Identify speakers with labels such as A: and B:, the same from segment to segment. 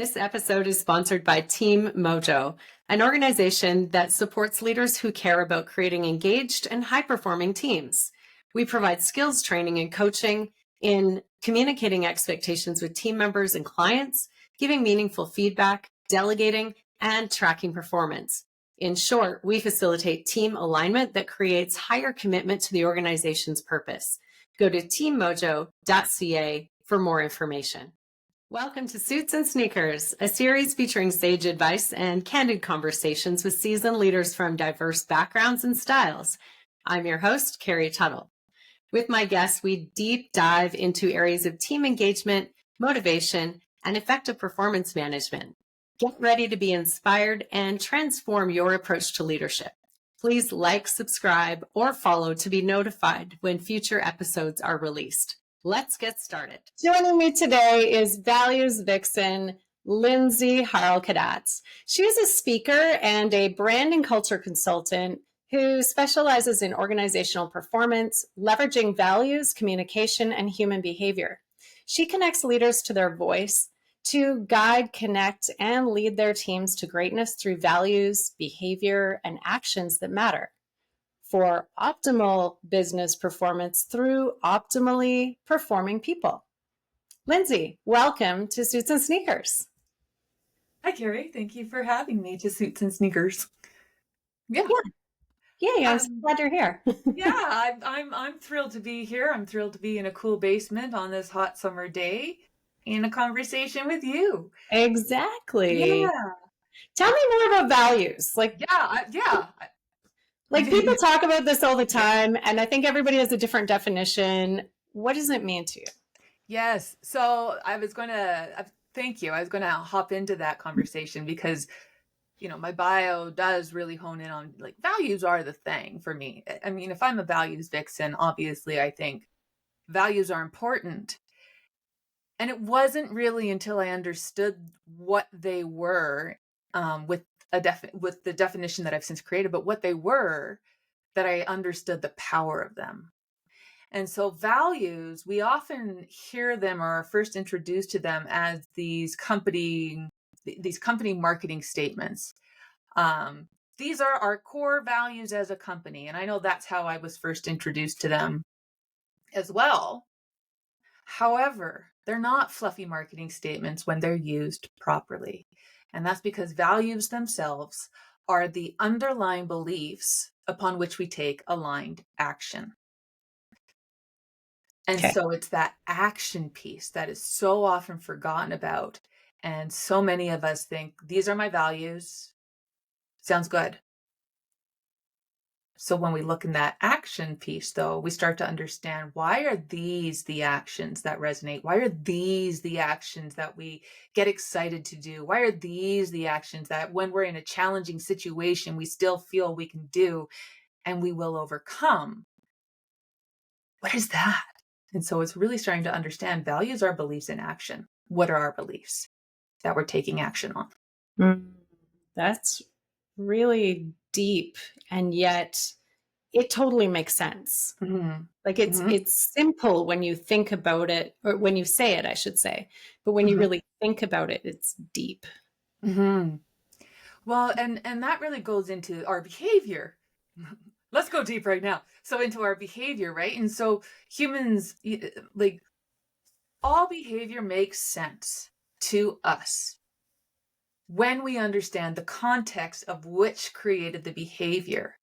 A: This episode is sponsored by Team Mojo, an organization that supports leaders who care about creating engaged and high-performing teams. We provide skills training and coaching in communicating expectations with team members and clients, giving meaningful feedback, delegating, and tracking performance. In short, we facilitate team alignment that creates higher commitment to the organization's purpose. Go to teammojo.ca for more information. Welcome to Suits and Sneakers, a series featuring sage advice and candid conversations with seasoned leaders from diverse backgrounds and styles. I'm your host, Carrie Tuttle. With my guests, we deep dive into areas of team engagement, motivation, and effective performance management. Get ready to be inspired and transform your approach to leadership. Please like, subscribe, or follow to be notified when future episodes are released. Let's get started. Joining me today is Values Vixen, Lindsay Harle-Kadatz. She is a speaker and a brand and culture consultant who specializes in organizational performance, leveraging values, communication, and human behavior. She connects leaders to their voice to guide, connect, and lead their teams to greatness through values, behavior, and actions that matter for optimal business performance through optimally performing people. Lindsay, welcome to Suits and Sneakers.
B: Hi, Carrie. Thank you for having me to Suits and Sneakers.
A: Yeah, I'm glad you're here.
B: Yeah, I'm thrilled to be here. I'm thrilled to be in a cool basement on this hot summer day in a conversation with you.
A: Exactly.
B: Yeah.
A: Tell me more about values. People talk about this all the time, and I think everybody has a different definition. What does it mean to you?
B: Yes. So thank you. I was going to hop into that conversation because, my bio does really hone in on values are the thing for me. I mean, if I'm a values vixen, obviously I think values are important. And it wasn't really until I understood what they were, with the definition that I've since created, but what they were, that I understood the power of them. And so values, we often hear them or are first introduced to them as these company marketing statements. These are our core values as a company. And I know that's how I was first introduced to them as well. However, they're not fluffy marketing statements when they're used properly. And that's because values themselves are the underlying beliefs upon which we take aligned action. And so it's that action piece that is so often forgotten about. And so many of us think, these are my values. Sounds good. So when we look in that action piece, though, we start to understand, why are these the actions that resonate? Why are these the actions that we get excited to do? Why are these the actions that when we're in a challenging situation, we still feel we can do and we will overcome? What is that? And so it's really starting to understand values are beliefs in action. What are our beliefs that we're taking action on?
A: That's really deep, and yet it totally makes sense.
B: Mm-hmm.
A: It's simple when you think about it, or when you say it, I should say. But when you really think about it, it's deep.
B: Mm-hmm. Well, and that really goes into our behavior. Let's go deep right now. So into our behavior, right? And so humans, all behavior makes sense to us when we understand the context of which created the behavior.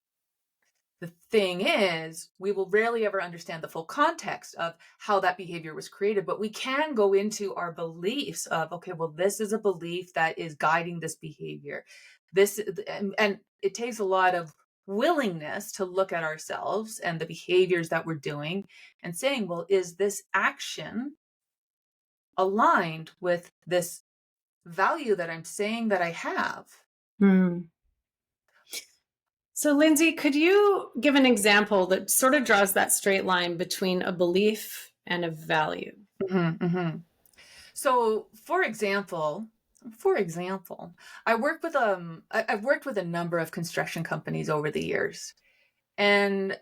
B: The thing is, we will rarely ever understand the full context of how that behavior was created, but we can go into our beliefs of, okay, well, this is a belief that is guiding this behavior. And it takes a lot of willingness to look at ourselves and the behaviors that we're doing and saying, well, is this action aligned with this value that I'm saying that I have?
A: So, Lindsay, could you give an example that sort of draws that straight line between a belief and a value?
B: So, for example, I've worked with a number of construction companies over the years, and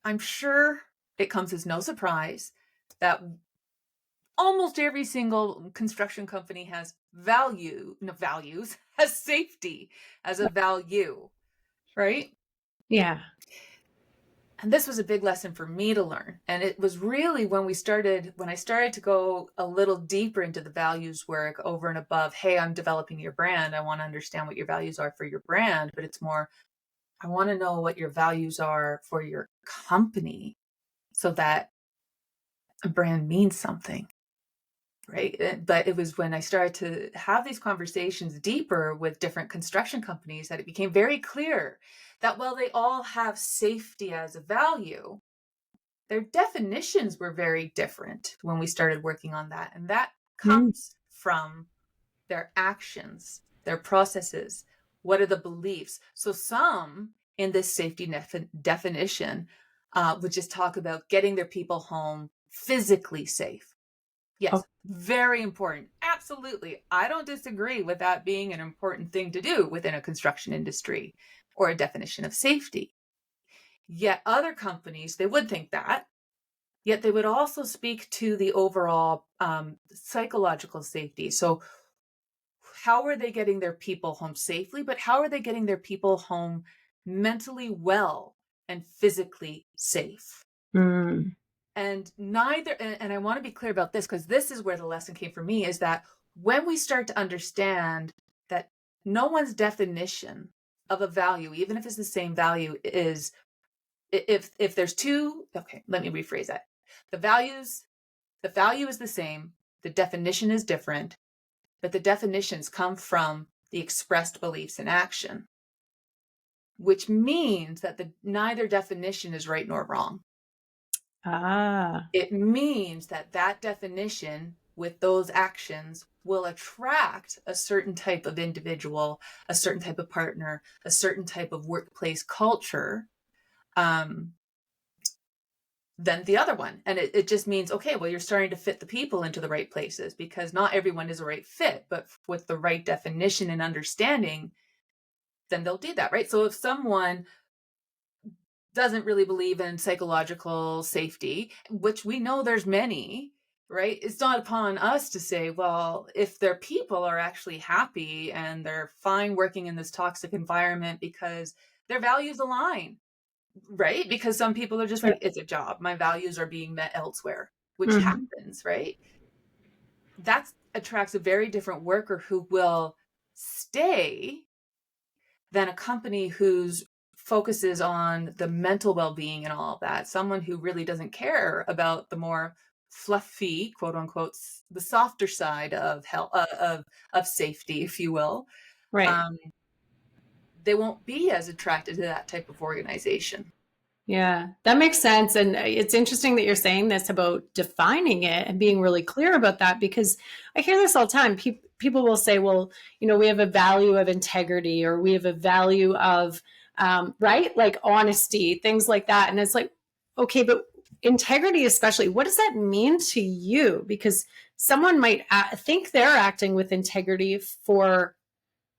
B: I'm sure it comes as no surprise that almost every single construction company has has safety as a value, right?
A: Yeah.
B: And this was a big lesson for me to learn. And it was really when I started to go a little deeper into the values work over and above, hey, I'm developing your brand. I want to understand what your values are for your brand, but it's more, I want to know what your values are for your company so that a brand means something. Right. But it was when I started to have these conversations deeper with different construction companies that it became very clear that while they all have safety as a value, their definitions were very different when we started working on that. And that
A: Mm.
B: comes from their actions, their processes. What are the beliefs? So some in this safety definition would just talk about getting their people home physically safe.
A: Oh,
B: Yes, very important. Absolutely. I don't disagree with that being an important thing to do within a construction industry or a definition of safety. Yet other companies, they would think that, yet they would also speak to the overall psychological safety. So how are they getting their people home safely, but how are they getting their people home mentally well and physically safe?
A: mm.
B: And neither, and I want to be clear about this because this is where the lesson came for me, is that when we start to understand that no one's definition of a value, even if it's the same value, is if there's two, okay, let me rephrase that. The value is the same, the definition is different, but the definitions come from the expressed beliefs in action, which means that neither definition is right nor wrong.
A: Ah.
B: It means that that definition with those actions will attract a certain type of individual, a certain type of partner, a certain type of workplace culture than the other one. And it just means, okay, well, you're starting to fit the people into the right places because not everyone is a right fit, but with the right definition and understanding, then they'll do that, right? So if someone doesn't really believe in psychological safety, which we know there's many, right? It's not upon us to say, well, if their people are actually happy and they're fine working in this toxic environment because their values align, right? Because some people are just
A: Yeah.
B: like, it's a job. My values are being met elsewhere, which
A: Mhm.
B: happens, right? That attracts a very different worker who will stay than a company whose focuses on the mental well-being and all of that. Someone who really doesn't care about the more fluffy, quote unquote, the softer side of health, of safety, if you will.
A: Right.
B: Um, they won't be as attracted to that type of organization.
A: Yeah, that makes sense. And it's interesting that you're saying this about defining it and being really clear about that because I hear this all the time. People will say, well, we have a value of integrity or we have a value of, right, like honesty, things like that. And it's like, okay, but integrity, especially, what does that mean to you? Because someone might think they're acting with integrity for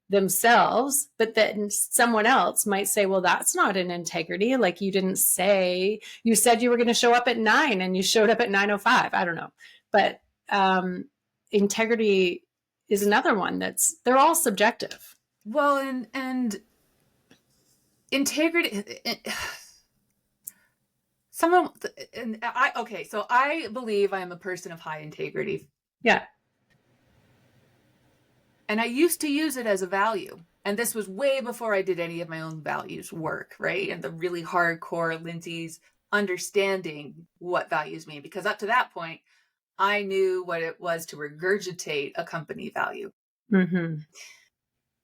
A: themselves, but then someone else might say, well, that's not an integrity. Like you said you were going to show up at 9 and you showed up at 9:05. I don't know. But integrity is another one they're all subjective.
B: Well, and integrity, someone, and okay, so I believe I am a person of high integrity.
A: Yeah.
B: And I used to use it as a value. And this was way before I did any of my own values work, right? And the really hardcore Lindsay's understanding what values mean. Because up to that point, I knew what it was to regurgitate a company value.
A: Mm-hmm.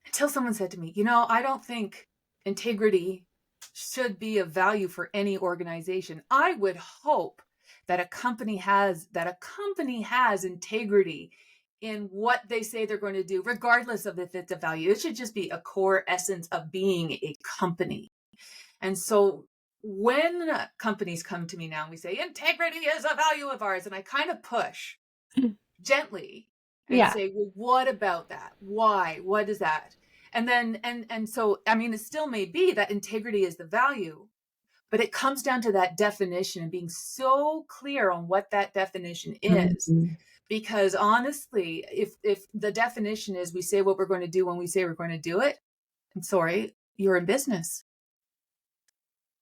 B: Until someone said to me, I don't think integrity should be a value for any organization. I would hope that a company has integrity in what they say they're going to do, regardless of if it's a value. It should just be a core essence of being a company. And so when companies come to me now and we say integrity is a value of ours, and I kind of push gently and
A: Yeah.
B: say, well, what about that? Why? What is that? And then, and so, I mean, it still may be that integrity is the value, but it comes down to that definition and being so clear on what that definition is.
A: Mm-hmm.
B: Because honestly, if the definition is we say what we're going to do when we say we're going to do it, I'm sorry, you're in business.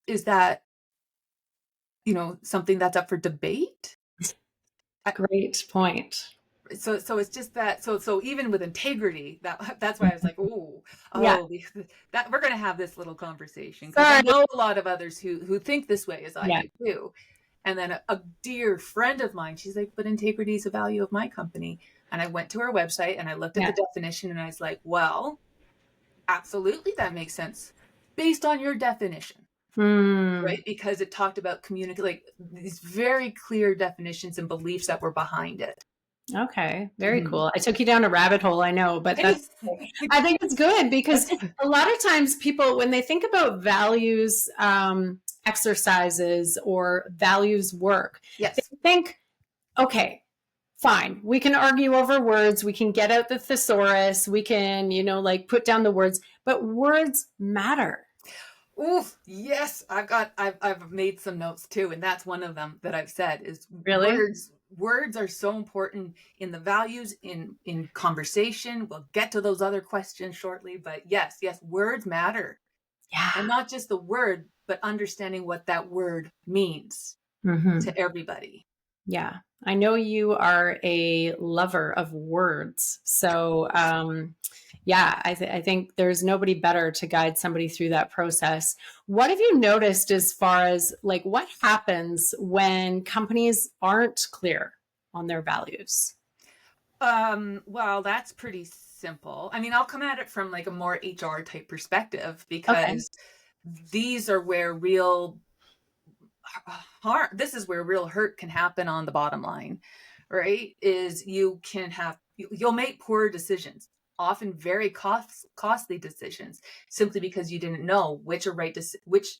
B: Is that, something that's up for debate?
A: Great point.
B: So it's just that, so even with integrity, that's why I was like,
A: Yeah.
B: that we're going to have this little conversation, because I
A: Sorry.
B: know a lot of others who think this way as I
A: Yeah.
B: do too. And then a dear friend of mine, she's like, but integrity is a value of my company. And I went to her website and I looked at
A: Yeah.
B: the definition and I was like, well, absolutely, that makes sense based on your definition. Right? Because it talked about like these very clear definitions and beliefs that were behind it.
A: Okay, very cool. I took you down a rabbit hole, I know, but I think it's good, because a lot of times people, when they think about values exercises or values work,
B: yes,
A: they think, okay, fine, we can argue over words, we can get out the thesaurus, we can, like put down the words, but words matter.
B: Oof, yes, I've made some notes too, and that's one of them that I've said is
A: Really?
B: Words are so important in the values, in conversation. We'll get to those other questions shortly, but yes, words matter.
A: Yeah.
B: And not just the word, but understanding what that word means to everybody.
A: Yeah. I know you are a lover of words. So, I think there's nobody better to guide somebody through that process. What have you noticed as far as like what happens when companies aren't clear on their values?
B: Well, that's pretty simple. I mean, I'll come at it from like a more HR type perspective, because these are where real harm, this is where real hurt can happen on the bottom line, right? Is you'll make poor decisions, often very costly decisions, simply because you didn't know which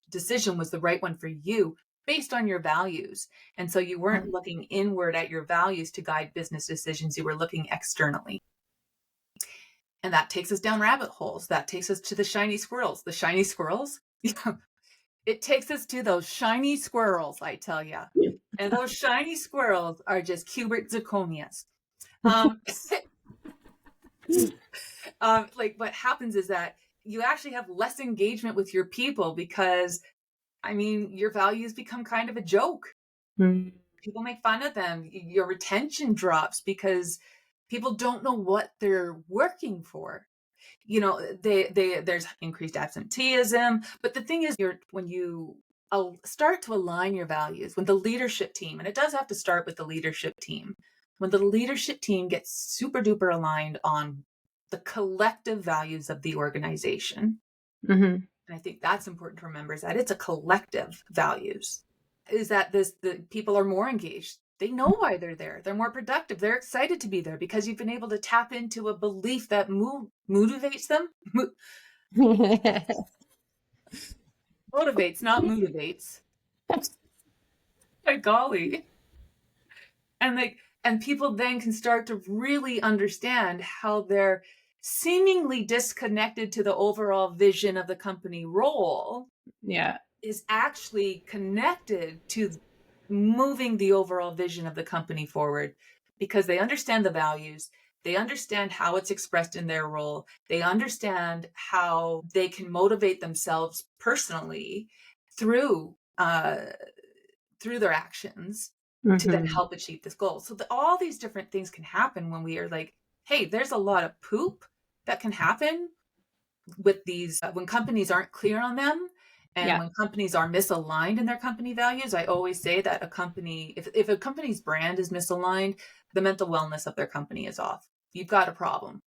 B: decision was the right one for you based on your values. And so you weren't looking inward at your values to guide business decisions, you were looking externally. And that takes us down rabbit holes. That takes us to the shiny squirrels. The shiny squirrels? It takes us to those shiny squirrels, I tell you. And those shiny squirrels are just Cubert zirconias. Like what happens is that you actually have less engagement with your people because, I mean, your values become kind of a joke. People make fun of them. Your retention drops because people don't know what they're working for. There's increased absenteeism. But the thing is, when you start to align your values, when the leadership team, and it does have to start with the leadership team, when the leadership team gets super duper aligned on the collective values of the organization, and I think that's important to remember, is that it's a collective values, is that the people are more engaged. They know why they're there. They're more productive. They're excited to be there because you've been able to tap into a belief that motivates them. Motivates, not motivates. My golly. And people then can start to really understand how they're seemingly disconnected to the overall vision of the company role.
A: Yeah.
B: Is actually connected to moving the overall vision of the company forward, because they understand the values, they understand how it's expressed in their role, they understand how they can motivate themselves personally through their actions to then help achieve this goal. So all these different things can happen when we are like, hey, there's a lot of poop that can happen with these when companies aren't clear on them. And when companies are misaligned in their company values, I always say that a company, if a company's brand is misaligned, the mental wellness of their company is off. You've got a problem.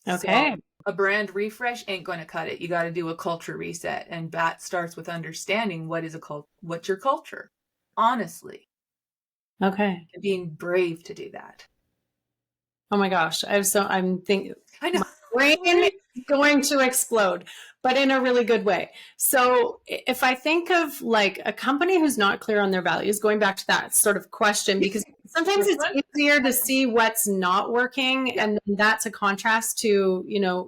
A: Okay.
B: So a brand refresh ain't going to cut it. You got to do a culture reset. And that starts with understanding what's your culture, honestly.
A: Okay.
B: And being brave to do that.
A: Oh my gosh. I'm thinking,
B: I know.
A: my brain is going to explode, but in a really good way. So if I think of like a company who's not clear on their values, going back to that sort of question, because sometimes it's easier to see what's not working. And then that's a contrast to,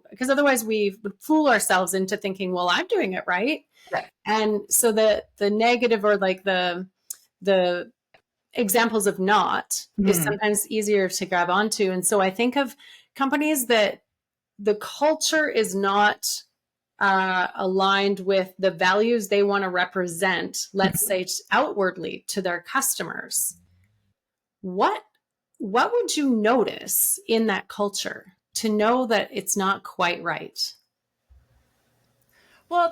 A: because otherwise we would fool ourselves into thinking, well, I'm doing it right.
B: Right.
A: And so the negative, or like the examples of not is sometimes easier to grab onto. And so I think of companies that the culture is not aligned with the values they want to represent, let's say outwardly to their customers. What would you notice in that culture to know that it's not quite right?
B: Well,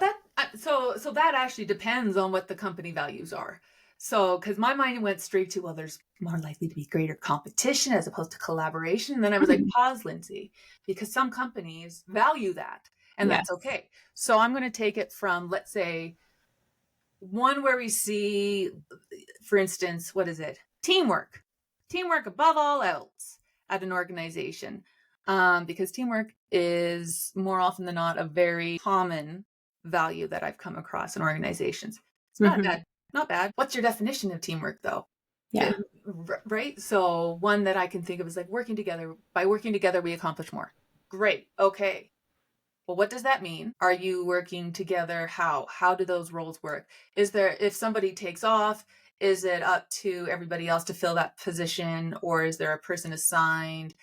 B: so that actually depends on what the company values are. So, because my mind went straight to, well, there's more likely to be greater competition as opposed to collaboration. And then I was like, pause, Lindsay, because some companies value that, and
A: Yes.
B: that's okay. So I'm going to take it from, let's say, one where we see, for instance, what is it? Teamwork above all else at an organization. Because teamwork is more often than not a very common value that I've come across in organizations. It's not bad. Not bad. What's your definition of teamwork, though?
A: Yeah.
B: Right. So one that I can think of is like working together. By working together, we accomplish more. Great. Okay. Well, what does that mean? Are you working together? How do those roles work? Is there, if somebody takes off, is it up to everybody else to fill that position, or is there a person assigned?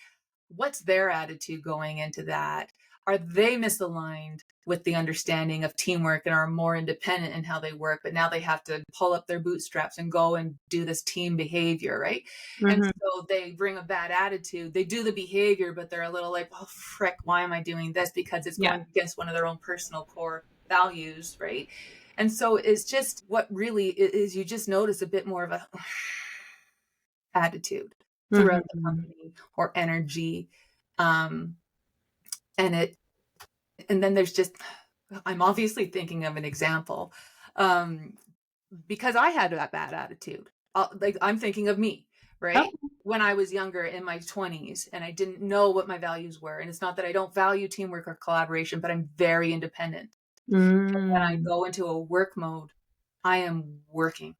B: What's their attitude going into that? Are they misaligned with the understanding of teamwork and are more independent in how they work, but now they have to pull up their bootstraps and go and do this team behavior, right? And so they bring a bad attitude. They do the behavior, but they're a little like, oh, frick, why am I doing this? Because it's going against one of their own personal core values, right? And so it's just what really is, you just notice a bit more of a attitude throughout the company or energy. And then there's just, I'm obviously thinking of an example, because I had that bad attitude. Like, I'm thinking of me, right? When I was younger in my 20s and I didn't know what my values were. And it's not that I don't value teamwork or collaboration, but I'm very independent. And when I go into a work mode, I am working.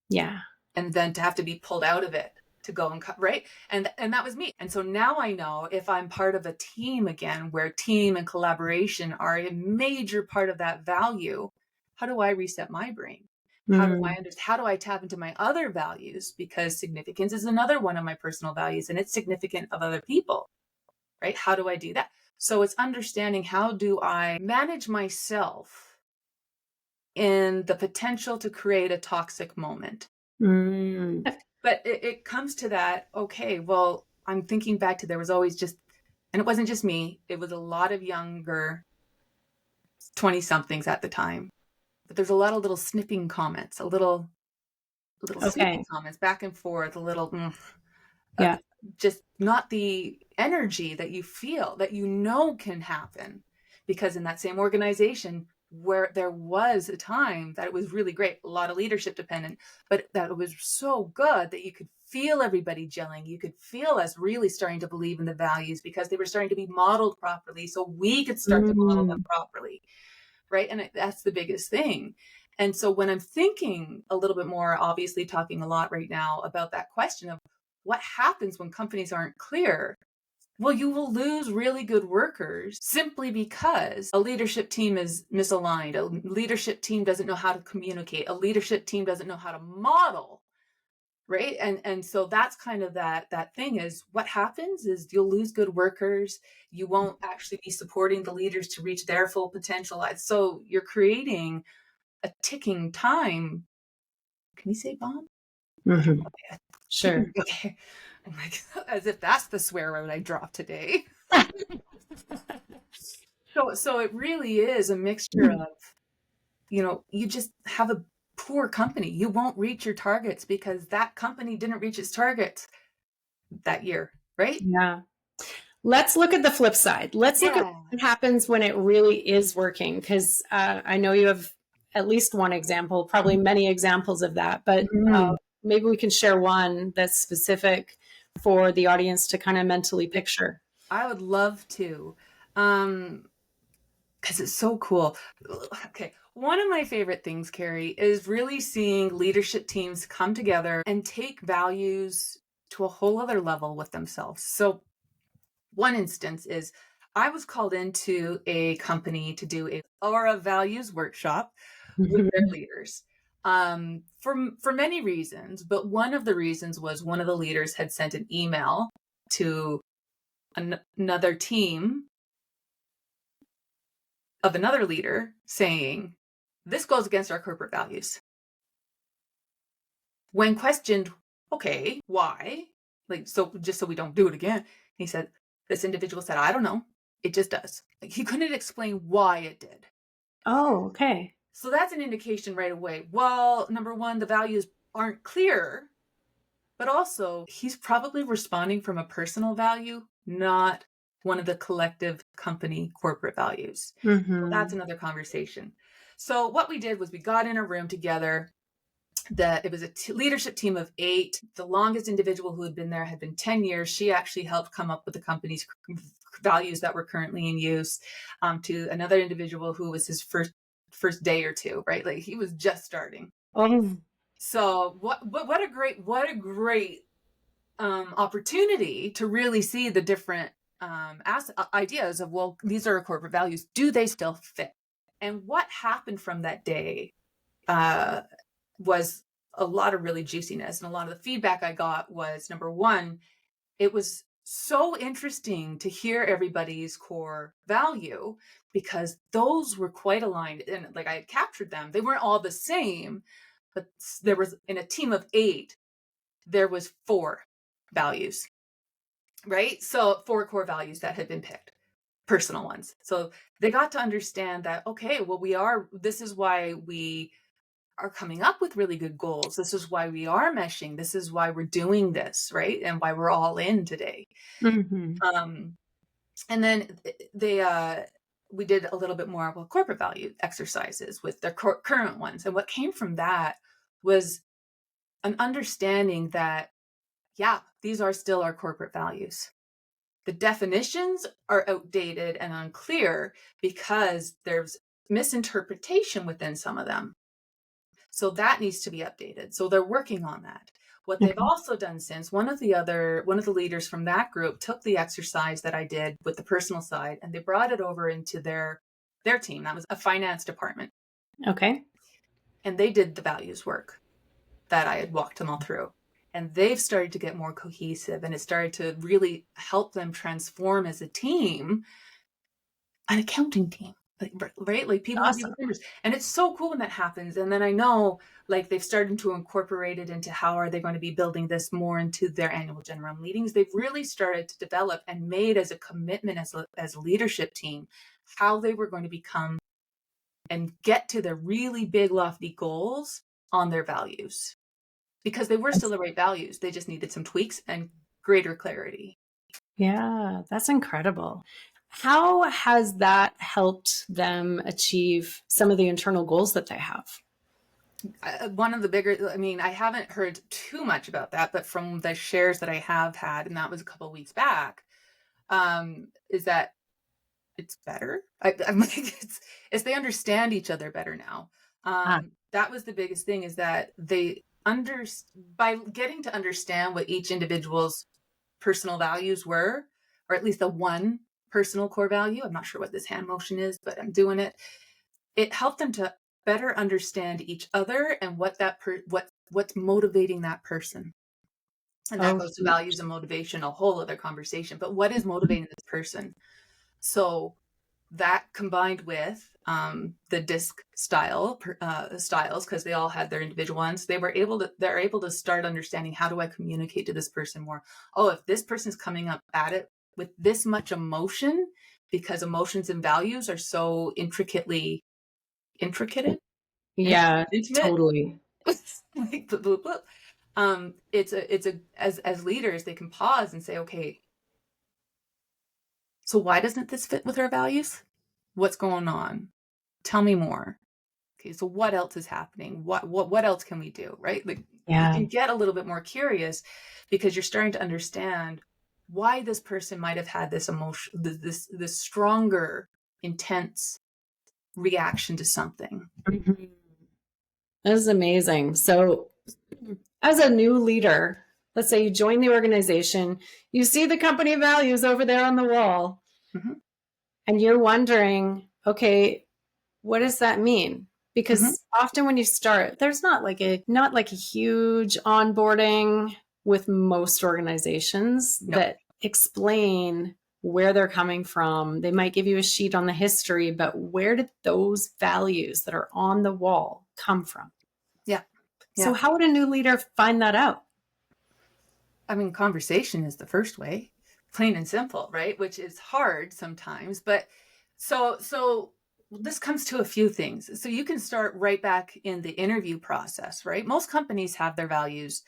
A: Yeah.
B: And then to have to be pulled out of it to go and cut, right? And that was me. And so now I know if I'm part of a team again, where team and collaboration are a major part of that value, how do I reset my brain? How do I understand? How do I tap into my other values? Because significance is another one of my personal values, and it's significant of other people, right? How do I do that? So it's understanding, how do I manage myself in the potential to create a toxic moment? But it comes to that, okay, well, I'm thinking back to, there was always just, and it wasn't just me, it was a lot of younger 20 somethings at the time. But there's a lot of little snipping comments, little snipping comments back and forth, a little, just not the energy that you feel, that you know can happen. Because in that same organization, where there was a time that it was really great, a lot of leadership dependent, but that it was so good that you could feel everybody gelling. You could feel us really starting to believe in the values because they were starting to be modeled properly, so we could start to model them properly, right? And that's the biggest thing. And so when I'm thinking a little bit more, obviously talking a lot right now about that question of what happens when companies aren't clear, well, you will lose really good workers simply because a leadership team is misaligned. A leadership team doesn't know how to communicate. A leadership team doesn't know how to model, right? And so that's kind of that thing is, what happens is you'll lose good workers. You won't actually be supporting the leaders to reach their full potential. So you're creating a ticking time. Can you say bomb? Okay.
A: Sure.
B: Okay. I'm like, as if that's the swear word I dropped today. So it really is a mixture of, you just have a poor company. You won't reach your targets because that company didn't reach its targets that year, right?
A: Yeah. Let's look at the flip side. Let's look at what happens when it really is working, because I know you have at least one example, probably many examples of that, but maybe we can share one that's specific for the audience to kind of mentally picture.
B: I would love to, because it's so cool. Okay. One of my favorite things, Carrie, is really seeing leadership teams come together and take values to a whole other level with themselves. So one instance is, I was called into a company to do a values workshop with their leaders. for many reasons, but one of the reasons was one of the leaders had sent an email to another team of another leader saying, this goes against our corporate values. When questioned, okay, why? Like, so just so we don't do it again, he said, this individual said, I don't know. It just does. Like, he couldn't explain why it did.
A: Oh, okay.
B: So that's an indication right away. Well, number one, the values aren't clear, but also he's probably responding from a personal value, not one of the collective company corporate values. So that's another conversation. So what we did was we got in a room together. It was a leadership team of 8. The longest individual who had been there had been 10 years. She actually helped come up with the company's values that were currently in use, to another individual who was his first day or two, right? Like, he was just starting.
A: Oh.
B: So what a great opportunity to really see the different ideas of, well, these are our corporate values. Do they still fit? And what happened from that day was a lot of really juiciness. And a lot of the feedback I got was, number one, it was so interesting to hear everybody's core value, because those were quite aligned. And like, I had captured them. They weren't all the same, but there was, in a team of 8, there was 4 values, right? So 4 core values that had been picked, personal ones. So they got to understand that, okay, well, this is why we are coming up with really good goals. This is why we are meshing. This is why we're doing this, right? And why we're all in today. And then we did a little bit more of a corporate value exercises with their current ones. And what came from that was an understanding that, yeah, these are still our corporate values. The definitions are outdated and unclear because there's misinterpretation within some of them. So that needs to be updated. So they're working on that. What they've also done since, one of the leaders from that group took the exercise that I did with the personal side, and they brought it over into their team. That was a finance department.
A: Okay.
B: And they did the values work that I had walked them all through. And they've started to get more cohesive, and it started to really help them transform as a team, an accounting team. Right? Like, people
A: Awesome.
B: with numbers. And it's so cool when that happens. And then I know, like, they've started to incorporate it into how are they going to be building this more into their annual general meetings. They've really started to develop and made as a commitment as a leadership team how they were going to become and get to their really big, lofty goals on their values, because they were still the right values. They just needed some tweaks and greater clarity.
A: Yeah, that's incredible. How has that helped them achieve some of the internal goals that they have?
B: One of the bigger, I mean, I haven't heard too much about that, but from the shares that I have had, and that was a couple of weeks back, is that it's better. I'm like, it's they understand each other better now. That was the biggest thing, is that they by getting to understand what each individual's personal values were, or at least the one personal core value. I'm not sure what this hand motion is, but I'm doing it. It helped them to better understand each other and what what's motivating that person. And that goes to values and motivation, a whole other conversation. But what is motivating this person? So that, combined with the disc styles, because they all had their individual ones, they're able to start understanding, how do I communicate to this person more? Oh, if this person's coming up at it with this much emotion, because emotions and values are so intricate.
A: Yeah,
B: Intimate.
A: totally.
B: Like, as leaders, they can pause and say, okay, so why doesn't this fit with our values? What's going on? Tell me more. Okay, so what else is happening? What else can we do? Right? Like, you can get a little bit more curious, because you're starting to understand why this person might have had this emotion, this stronger, intense reaction to something.
A: That is amazing. So, as a new leader, let's say you join the organization, you see the company values over there on the wall, and you're wondering, okay, what does that mean? Because often when you start, there's not like a huge onboarding with most organizations that explain where they're coming from. They might give you a sheet on the history, but where did those values that are on the wall come from?
B: Yeah.
A: So how would a new leader find that out?
B: I mean, conversation is the first way, plain and simple, right? Which is hard sometimes, but so this comes to a few things. So you can start right back in the interview process, right? Most companies have their values,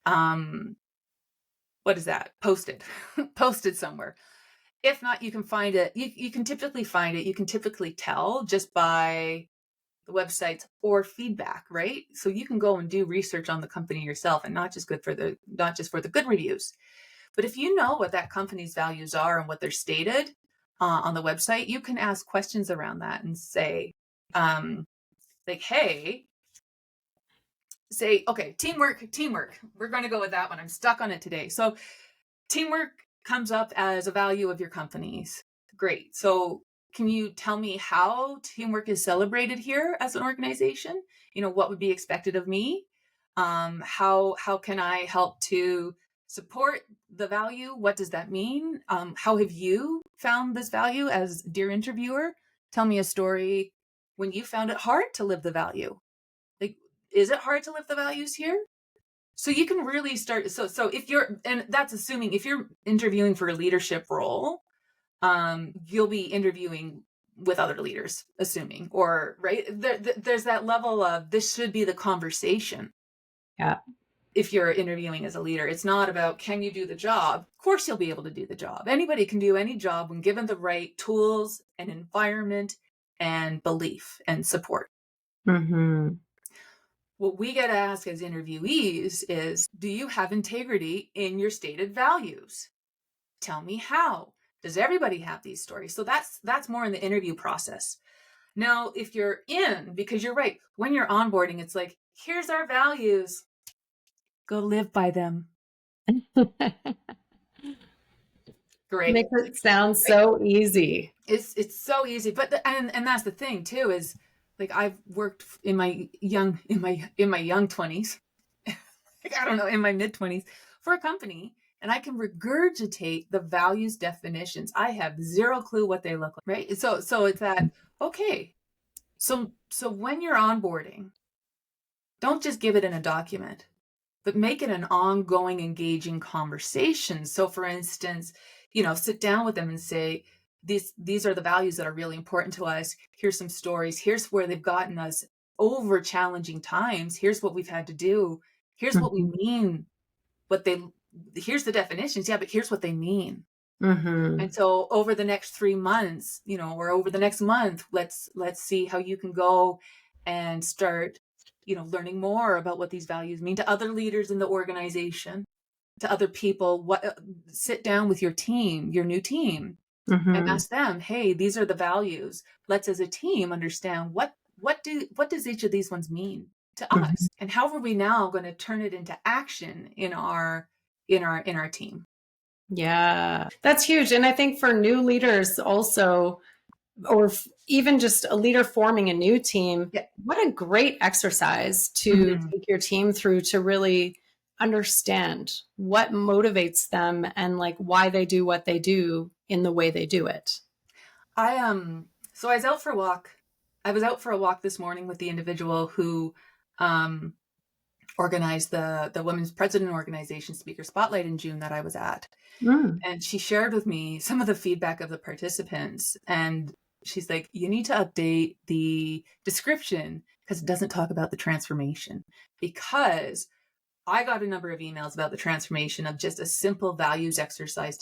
B: what is that? Posted, posted somewhere. If not, you can find it. You can typically find it. You can typically tell just by the websites or feedback, right? So you can go and do research on the company yourself, and not just for the good reviews. But if you know what that company's values are and what they're stated on the website, you can ask questions around that and say, like, hey, okay, teamwork. We're going to go with that one. I'm stuck on it today. So teamwork comes up as a value of your company's. Great. So can you tell me how teamwork is celebrated here as an organization? What would be expected of me? How can I help to support the value? What does that mean? How have you found this value as dear interviewer? Tell me a story when you found it hard to live the value. Like, is it hard to live the values here? So you can really start. So if you're, and that's assuming if you're interviewing for a leadership role, you'll be interviewing with other leaders, assuming, or right there's that level of this should be the conversation.
A: Yeah.
B: If you're interviewing as a leader, it's not about can you do the job. Of course, you'll be able to do the job. Anybody can do any job when given the right tools and environment and belief and support. What we get asked as interviewees is, do you have integrity in your stated values? Tell me how. Does everybody have these stories? So that's more in the interview process. Now, if you're because you're right, when you're onboarding, it's like, here's our values. Go live by them. Great.
A: Makes it sound so easy.
B: It's so easy, but and that's the thing too, is like I've worked in my young 20s, like, I don't know, in my mid 20s for a company, and I can regurgitate the values definitions. I have zero clue what they look like, right? So it's that, okay, so when you're onboarding, don't just give it in a document, but make it an ongoing, engaging conversation. So for instance, sit down with them and say, these are the values that are really important to us. Here's some stories. Here's where they've gotten us over challenging times. Here's what we've had to do. Here's what we mean. Here's the definitions. Yeah, but here's what they mean. And so over the next 3 months, or over the next month, let's see how you can go and start, learning more about what these values mean to other leaders in the organization, to other people. Sit down with your team, your new team, and ask them, hey, these are the values. Let's as a team understand what does each of these ones mean to us, and how are we now going to turn it into action in our team.
A: Yeah, that's huge. And I think for new leaders also, or even just a leader forming a new team, what a great exercise to take your team through to really understand what motivates them and like why they do what they do in the way they do it.
B: So I was out for a walk. I was out for a walk this morning with the individual who organized the Women's President Organization Speaker Spotlight in June that I was at. And she shared with me some of the feedback of the participants. And she's like, you need to update the description because it doesn't talk about the transformation. Because I got a number of emails about the transformation of just a simple values exercise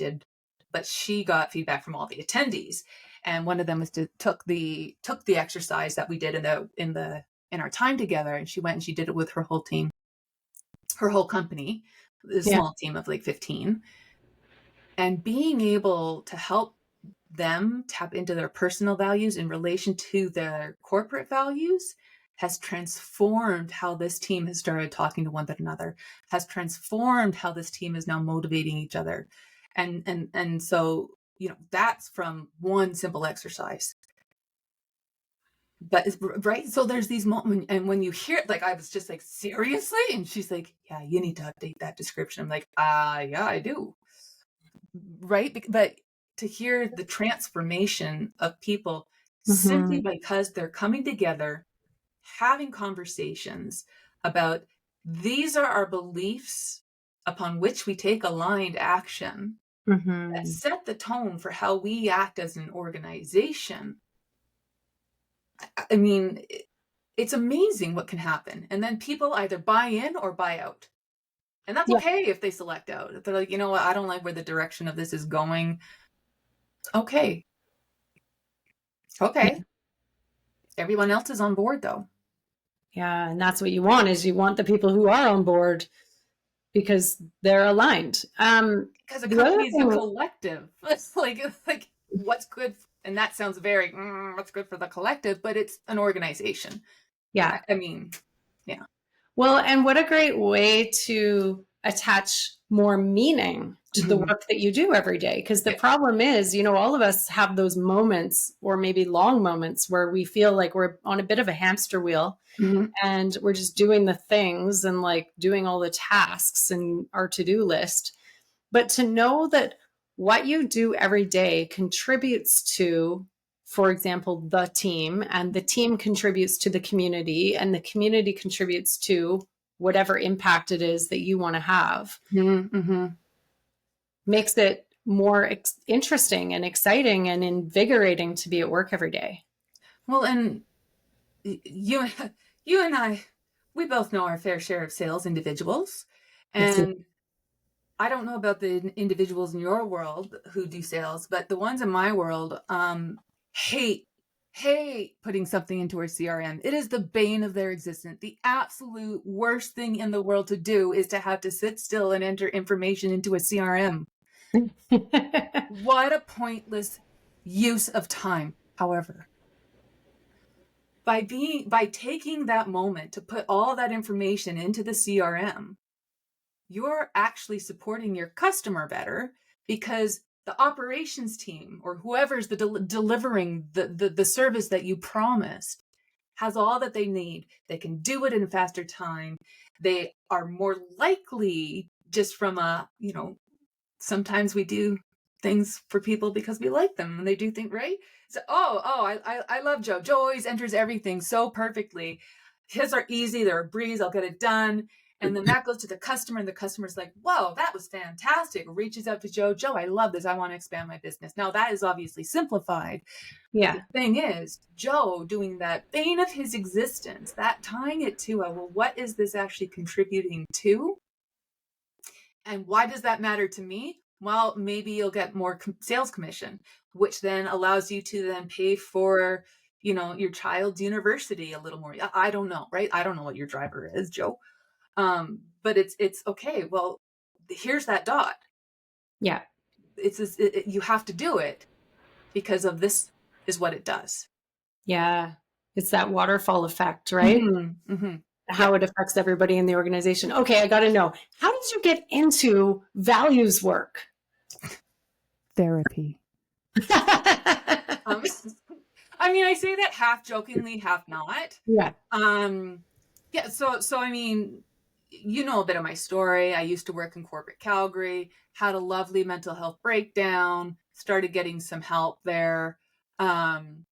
B: but she got feedback from all the attendees. And one of them was took the exercise that we did in our time together, and she went and she did it with her whole team, her whole company, a small team of like 15. And being able to help them tap into their personal values in relation to their corporate values has transformed how this team has started talking to one another, has transformed how this team is now motivating each other. And so, that's from one simple exercise. But right, so there's these moments, and when you hear it, like I was just like, seriously? And she's like, yeah, you need to update that description. I'm like, yeah, I do. Right? But to hear the transformation of people simply
A: Mhm.
B: because they're coming together, having conversations about these are our beliefs upon which we take aligned action that
A: Mhm.
B: set the tone for how we act as an organization. I mean, it's amazing what can happen. And then people either buy in or buy out. And that's
A: Yeah.
B: okay if they select out. If they're like, you know what, I don't like where the direction of this is going. Okay.
A: Yeah.
B: Okay. Everyone else is on board though.
A: Yeah. And that's what you want, is you want the people who are on board because they're aligned.
B: Because a
A: The other
B: company is a
A: thing,
B: collective. It's like what's good, and that sounds very what's good for the collective, but it's an organization.
A: yeah.
B: I mean, yeah.
A: Well, and what a great way to attach more meaning to the
B: Mhm.
A: work that you do every day. Because the
B: Yeah.
A: problem is, all of us have those moments, or maybe long moments, where we feel like we're on a bit of a hamster wheel
B: Mhm.
A: and we're just doing the things and like doing all the tasks and our to-do list. But to know that what you do every day contributes to, for example, the team, and the team contributes to the community, and the community contributes to whatever impact it is that you want to have,
B: Mhm. Mhm.
A: makes it more interesting and exciting and invigorating to be at work every day.
B: Well, and you you and I, we both know our fair share of sales individuals.
A: Yes.
B: And I don't know about the individuals in your world who do sales, but the ones in my world hate putting something into our CRM. It is the bane of their existence. The absolute worst thing in the world to do is to have to sit still and enter information into a CRM. What a pointless use of time. However, by taking that moment to put all that information into the CRM, you're actually supporting your customer better, because the operations team or whoever's delivering the service that you promised has all that they need. They can do it in a faster time. They are more likely, just from sometimes we do things for people because we like them and they do think right. So, I love Joe. Joe always enters everything so perfectly. His are easy, they're a breeze, I'll get it done. And then that goes to the customer, and the customer's like, whoa, that was fantastic. Reaches out to Joe. Joe, I love this. I want to expand my business. Now, that is obviously simplified. But the
A: Yeah.
B: thing is, Joe doing that bane of his existence, that tying it to, well, what is this actually contributing to? And why does that matter to me? Well, maybe you'll get more sales commission, which then allows you to then pay for, your child's university a little more. I don't know, right? I don't know what your driver is, Joe. But it's okay. Well, here's that dot.
A: Yeah.
B: You have to do it because of this is what it does.
A: Yeah. It's that waterfall effect, right?
B: Mm-hmm, mm-hmm. Yeah.
A: How it affects everybody in the organization. Okay, I got to know, how did you get into values work?
B: Therapy. Um, I mean, I say that half jokingly, half not.
A: Yeah.
B: Yeah. So I mean, you know a bit of my story. I used to work in corporate Calgary, had a lovely mental health breakdown, started getting some help there. Um,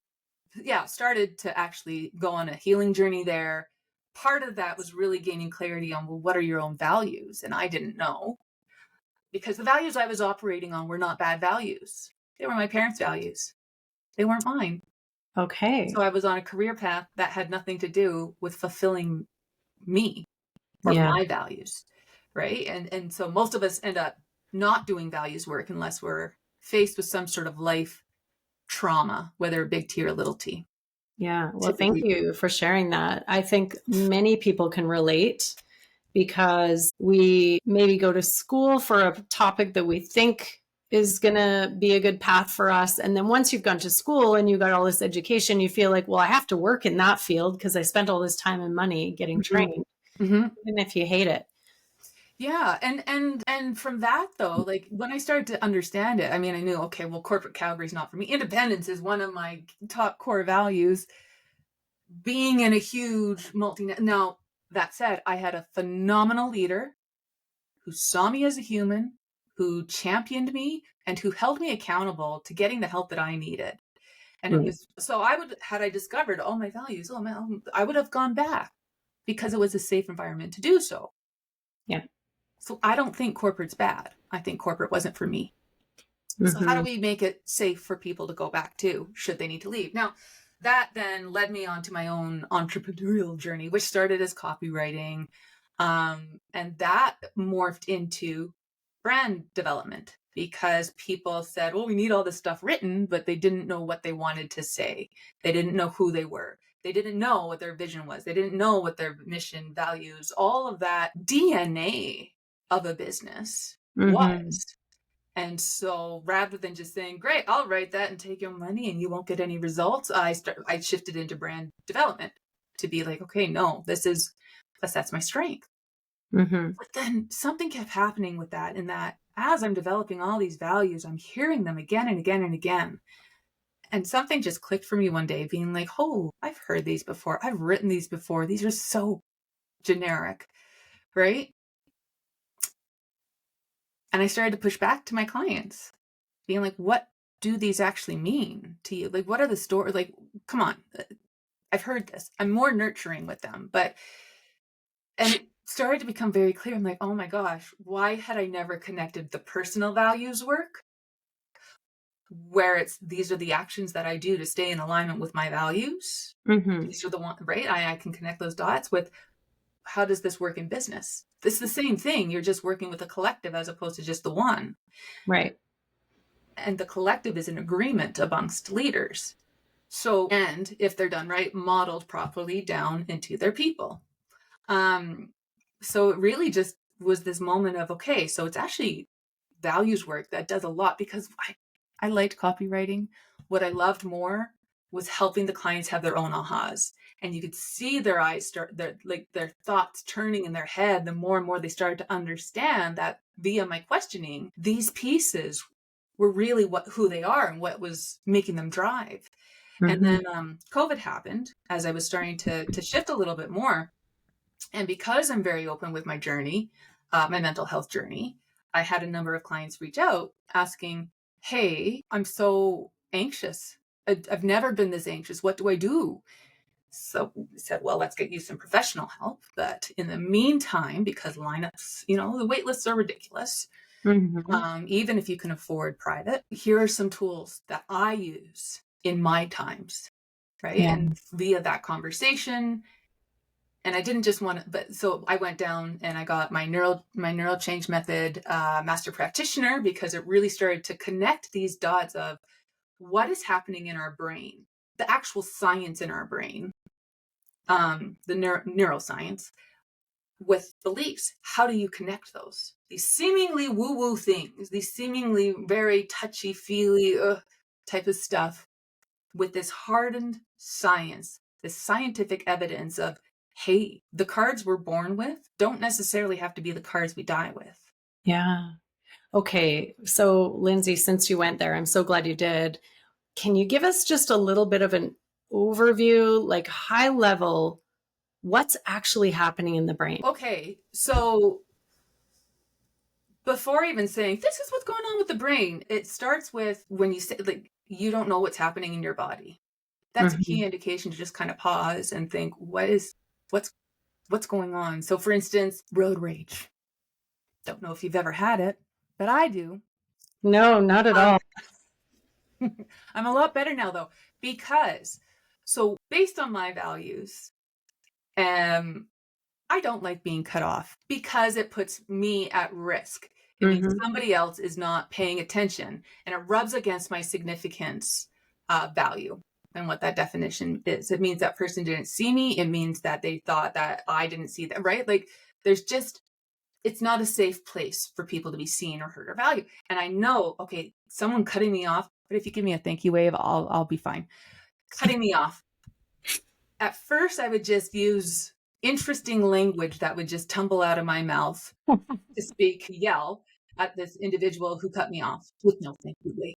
B: yeah, started to actually go on a healing journey there. Part of that was really gaining clarity on, well, what are your own values? And I didn't know, because the values I was operating on were not bad values. They were my parents' values. They weren't mine.
A: Okay.
B: So I was on a career path that had nothing to do with fulfilling me or
A: Yeah.
B: my values, right? And so most of us end up not doing values work unless we're faced with some sort of life trauma, whether big T or little t.
A: Yeah. Well, thank
B: Typically.
A: you for sharing that. I think many people can relate, because we maybe go to school for a topic that we think is going to be a good path for us. And then once you've gone to school and you got all this education, you feel like, well, I have to work in that field because I spent all this time and money getting
B: Mm-hmm.
A: trained,
B: Mm-hmm.
A: even if you hate it.
B: Yeah, and from that though, like when I started to understand it, I mean, I knew, okay, well, corporate Calgary's not for me. Independence is one of my top core values. being in a huge now, that said, I had a phenomenal leader who saw me as a human, who championed me, and who held me accountable to getting the help that I needed. And it was, so had I discovered all my values, I would have gone back because it was a safe environment to do so.
A: Yeah.
B: So I don't think corporate's bad. I think corporate wasn't for me. So how do we make it safe for people to go back to, should they need to leave? Now, that then led me on to my own entrepreneurial journey, which started as copywriting. And that morphed into brand development because people said, well, we need all this stuff written, but they didn't know what they wanted to say. They didn't know who they were. They didn't know what their vision was. They didn't know what their mission, values, all of that DNA of a business was. And so rather than just saying, great, I'll write that and take your money and you won't get any results, I shifted into brand development to be like, okay, no, that's my strength. But then something kept happening with that, in that as I'm developing all these values, I'm hearing them again and again and again. And something just clicked for me one day, being like, oh, I've heard these before. I've written these before. These are so generic, right? And I started to push back to my clients, being like, what do these actually mean to you? Like, what are the stories? Like, come on, I've heard this. I'm more nurturing with them. And it started to become very clear. I'm like, oh my gosh, why had I never connected the personal values work, where these are the actions that I do to stay in alignment with my values. These are the ones, right? I can connect those dots with, how does this work in business? It's the same thing. You're just working with a collective as opposed to just the one.
A: Right.
B: And the collective is an agreement amongst leaders. So, and if they're done right, modeled properly down into their people. So it really just was this moment of, okay, so it's actually values work that does a lot, because I liked copywriting. What I loved more was helping the clients have their own ahas. And you could see their eyes their thoughts turning in their head the more and more they started to understand that via my questioning, these pieces were really who they are and what was making them drive. And then COVID happened as I was starting to shift a little bit more. And because I'm very open with my journey, my mental health journey, I had a number of clients reach out asking, hey, I'm so anxious. I've never been this anxious. What do I do? So we said, well, let's get you some professional help. But in the meantime, because lineups, the wait lists are ridiculous. Even if you can afford private, here are some tools that I use in my times, right? Yeah. And via that conversation, and I didn't just want to, but so I went down and I got my neural change method master practitioner, because it really started to connect these dots of what is happening in our brain, the actual science in our brain, the neuroscience, with beliefs. How do you connect those? These seemingly woo-woo things, these seemingly very touchy-feely type of stuff, with this hardened science, this scientific evidence of, hey, the cards we're born with don't necessarily have to be the cards we die with.
A: Yeah. Okay. So, Lindsay, since you went there, I'm so glad you did. Can you give us just a little bit of an overview, like high level, what's actually happening in the brain?
B: Okay. So before even saying, this is what's going on with the brain, it starts with when you say, like, you don't know what's happening in your body. That's a key indication to just kind of pause and think, what's going on? So for instance, road rage. Don't know if you've ever had it, but I do.
A: No, not at all.
B: I'm a lot better now though, because so based on my values, I don't like being cut off because it puts me at risk. It means somebody else is not paying attention, and it rubs against my significance value and what that definition is. It means that person didn't see me. It means that they thought that I didn't see them, right? Like it's not a safe place for people to be seen or heard or valued. And I know, okay, someone cutting me off, but if you give me a thank you wave, I'll be fine. Cutting me off. At first, I would just use interesting language that would just tumble out of my mouth to yell at this individual who cut me off with no thank you wave.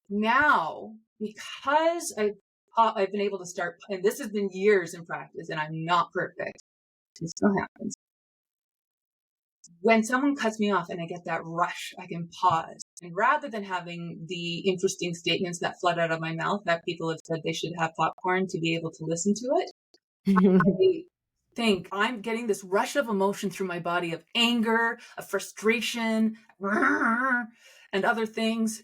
B: Now, because I've been able to start, and this has been years in practice, and I'm not perfect. It still happens. When someone cuts me off and I get that rush, I can pause. And rather than having the interesting statements that flood out of my mouth that people have said they should have popcorn to be able to listen to it, I think I'm getting this rush of emotion through my body of anger, of frustration, and other things.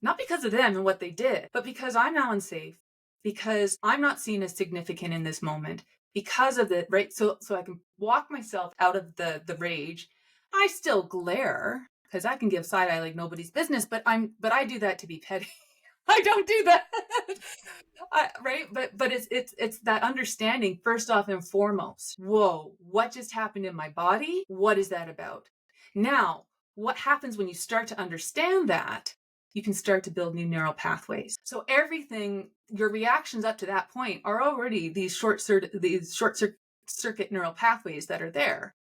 B: Not because of them and what they did, but because I'm now unsafe, because I'm not seen as significant in this moment, because of it, right? So I can walk myself out of the rage. I still glare because I can give side eye like nobody's business, but I do that to be petty. I don't do that. Right? But it's that understanding first off and foremost. Whoa, what just happened in my body? What is that about? Now, what happens when you start to understand that? You can start to build new neural pathways. So everything, your reactions up to that point are already these short circuit neural pathways that are there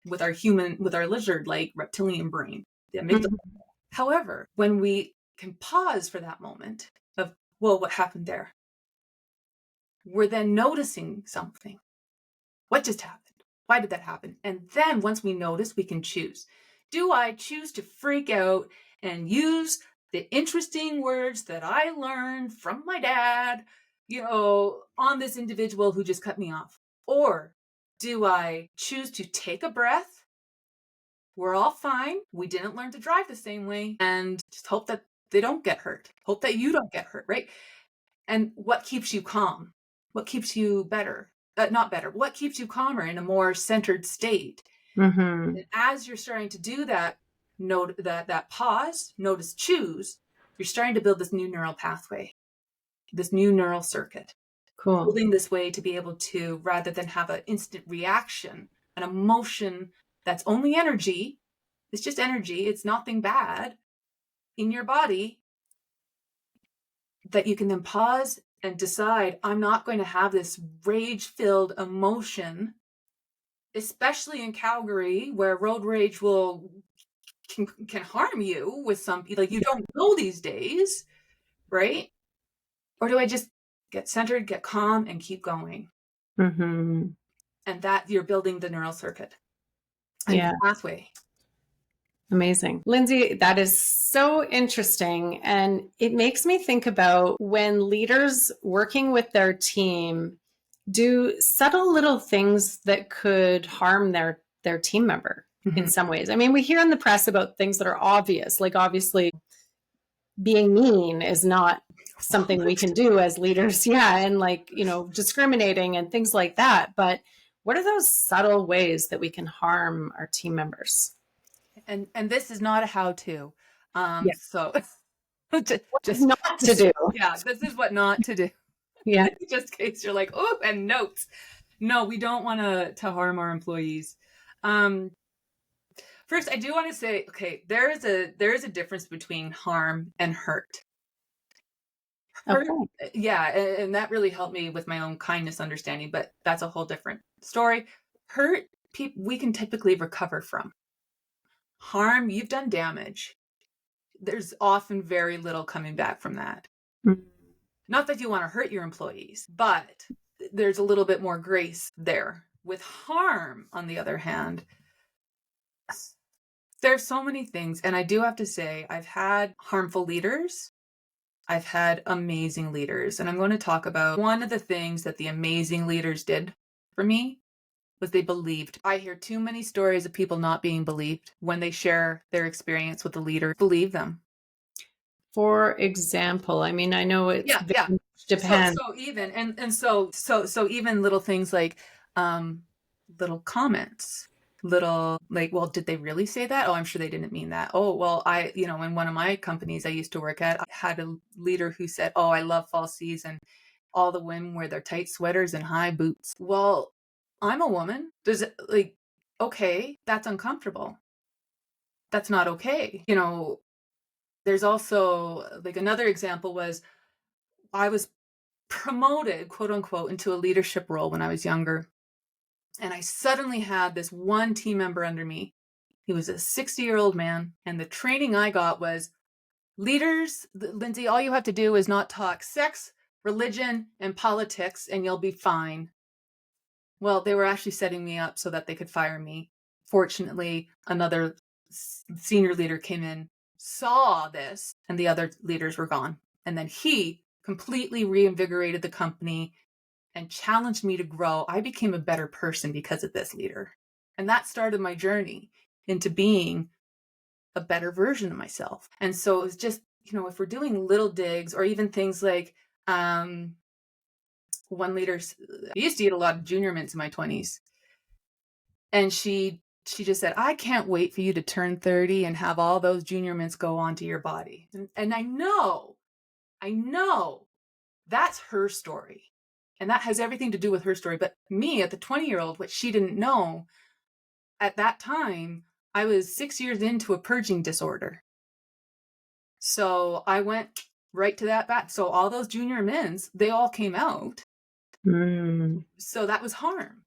B: with our lizard-like reptilian brain, the amygdala. Mm-hmm. However, when we can pause for that moment of, well, what happened there? We're then noticing something. What just happened? Why did that happen? And then once we notice, we can choose. Do I choose to freak out and use the interesting words that I learned from my dad, on this individual who just cut me off? Or do I choose to take a breath? We're all fine. We didn't learn to drive the same way, and just hope that they don't get hurt. Hope that you don't get hurt, right? And what keeps you calm? What keeps you better? Not better. What keeps you calmer in a more centered state? Mm-hmm. And as you're starting to do that, note that pause, notice, choose, you're starting to build this new neural pathway, this new neural circuit. Cool. Building this way to be able to, rather than have an instant reaction, an emotion that's only energy, it's just energy, it's nothing bad in your body, that you can then pause and decide, I'm not going to have this rage-filled emotion, especially in Calgary, where road rage can harm you with some, like, you don't know these days, right? Or do I just get centered, get calm, and keep going? Mm-hmm. And that you're building the neural circuit and the pathway.
A: Amazing. Lindsay, that is so interesting. And it makes me think about when leaders working with their team do subtle little things that could harm their team member in some ways. I mean, we hear in the press about things that are obvious, like obviously being mean is not something we can do as leaders. Yeah. And like, discriminating and things like that. But what are those subtle ways that we can harm our team members?
B: And this is not a how-to. So
A: just not to do.
B: Yeah, this is what not to do. Yeah. Just in case you're like, oh, and notes. No, we don't want to harm our employees. First, I do want to say, okay, there is a difference between harm and hurt. Hurt, okay. Yeah, and that really helped me with my own kindness understanding, but that's a whole different story. Hurt, we can typically recover from. Harm, you've done damage. There's often very little coming back from that. Mm-hmm. Not that you want to hurt your employees, but there's a little bit more grace there. With harm, on the other hand, there's so many things. And I do have to say, I've had harmful leaders. I've had amazing leaders. And I'm going to talk about one of the things that the amazing leaders did for me was they believed. I hear too many stories of people not being believed when they share their experience with the leader. Believe them.
A: For example, I mean, I know it's depends.
B: So even so even little things like little comments, little like, well, did they really say that? Oh, I'm sure they didn't mean that. Oh, well, in one of my companies I used to work at, I had a leader who said, oh, I love fall season. All the women wear their tight sweaters and high boots. Well, I'm a woman. Does it okay, that's uncomfortable. That's not okay. There's also like another example was I was promoted, quote unquote, into a leadership role when I was younger. And I suddenly had this one team member under me. He was a 60-year-old man. And the training I got was leaders, Lindsay, all you have to do is not talk sex, religion and politics and you'll be fine. Well, they were actually setting me up so that they could fire me. Fortunately, another senior leader came in, saw this, and the other leaders were gone. And then he completely reinvigorated the company and challenged me to grow. I became a better person because of this leader. And that started my journey into being a better version of myself. And so it was just, if we're doing little digs or even things like, one leader, I used to eat a lot of Junior Mints in my 20s. And she just said, I can't wait for you to turn 30 and have all those Junior Mints go onto your body. And I know that's her story. And that has everything to do with her story. But me at the 20-year-old, what she didn't know at that time, I was 6 years into a purging disorder. So I went right to that back. So all those Junior Mints, they all came out. So that was harm.